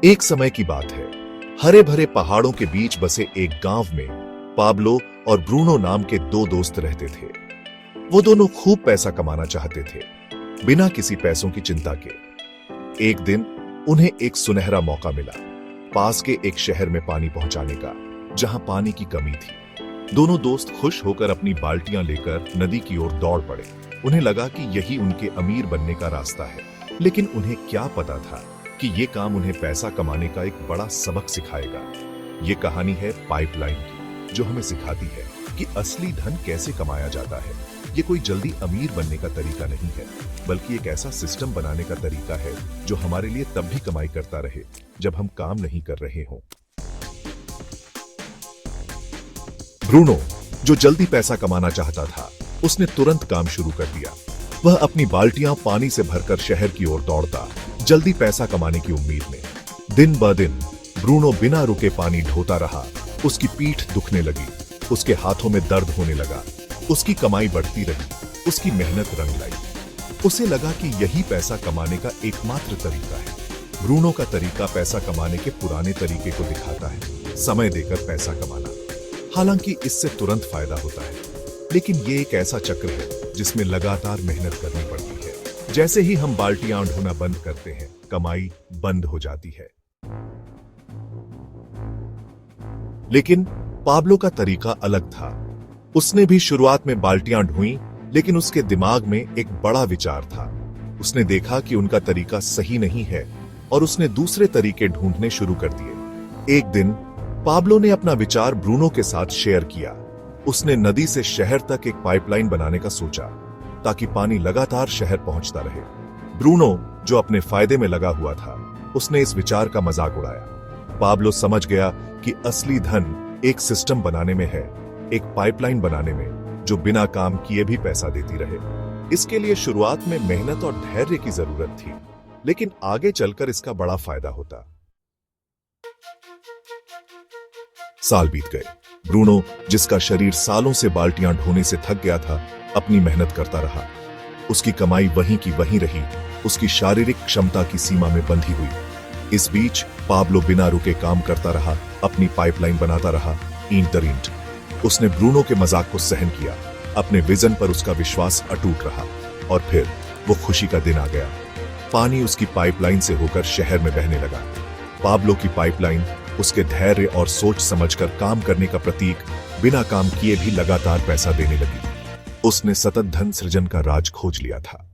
एक समय की बात है। हरे भरे पहाड़ों के बीच बसे एक गांव में पाब्लो और ब्रूनो नाम के दो दोस्त रहते थे। वो दोनों खूब पैसा कमाना चाहते थे, बिना किसी पैसों की चिंता के। एक दिन उन्हें एक सुनहरा मौका मिला, पास के एक शहर में पानी पहुंचाने का, जहां पानी की कमी थी। दोनों दोस्त खुश होकर अपनी बाल्टियां लेकर नदी की ओर दौड़ पड़े। उन्हें लगा कि यही उनके अमीर बनने का रास्ता है, लेकिन उन्हें क्या पता था कि ये काम उन्हें पैसा कमाने का एक बड़ा सबक सिखाएगा। ये कहानी है पाइपलाइन की, जो हमें सिखाती है कि असली धन कैसे कमाया जाता है। ये कोई जल्दी अमीर बनने का तरीका नहीं है, बल्कि एक ऐसा सिस्टम बनाने का तरीका है जो हमारे लिए तब भी कमाई करता रहे जब हम काम नहीं कर रहे हों। ब्रूनो, जो जल्दी पैसा कमाना चाहता था, उसने तुरंत काम शुरू कर दिया। वह अपनी बाल्टियां पानी से भरकर शहर की ओर दौड़ता, जल्दी पैसा कमाने की उम्मीद में। दिन ब दिन ब्रूनो बिना रुके पानी ढोता रहा। उसकी पीठ दुखने लगी, उसके हाथों में दर्द होने लगा। उसकी कमाई बढ़ती रही, उसकी मेहनत रंग लाई। उसे लगा कि यही पैसा कमाने का एकमात्र तरीका है। ब्रूनो का तरीका पैसा कमाने के पुराने तरीके को दिखाता है, समय देकर पैसा कमाना। हालांकि इससे तुरंत फायदा होता है, लेकिन ये एक ऐसा चक्र है जिसमें लगातार मेहनत करनी पड़ती है। जैसे ही हम बाल्टियां ढोना बंद करते हैं, कमाई बंद हो जाती है। लेकिन पाब्लो का तरीका अलग था। उसने भी शुरुआत में बाल्टियां ढोई, लेकिन उसके दिमाग में एक बड़ा विचार था। उसने देखा कि उनका तरीका सही नहीं है और उसने दूसरे तरीके ढूंढने शुरू कर दिए। एक दिन पाब्लो ने अपना विचार ब्रूनो के साथ शेयर किया। उसने नदी से शहर तक एक पाइपलाइन बनाने का सोचा, ताकि पानी लगातार शहर पहुंचता रहे। ब्रूनो, जो अपने फायदे में लगा हुआ था, उसने इस विचार का मजाक उड़ाया। पाब्लो समझ गया कि असली धन एक सिस्टम बनाने में है, एक पाइपलाइन बनाने में जो बिना काम किए भी पैसा देती रहे। इसके लिए शुरुआत में मेहनत और धैर्य की जरूरत थी, लेकिन आगे चलकर इसका बड़ा फायदा होता। साल बीत गए। ब्रूनो, जिसका शरीर सालों से बाल्टियां ढोने से थक गया था, अपनी मेहनत करता रहा। उसकी कमाई वहीं की वहीं रही, उसकी शारीरिक क्षमता की सीमा में बंधी हुई। इस बीच पाब्लो बिना रुके काम करता रहा, अपनी पाइपलाइन बनाता रहा, ईंट दर ईंट। उसने ब्रूनो के मजाक को सहन किया, अपने विजन पर उसका विश्वास अटूट रहा। और फिर वो खुशी का दिन आ गया। पानी उसकी पाइपलाइन से होकर शहर में बहने लगा। पाब्लो की पाइपलाइन उसके धैर्य और सोच समझकर काम करने का प्रतीक, बिना काम किए भी लगातार पैसा देने लगी। उसने सतत धन सृजन का राज खोज लिया था।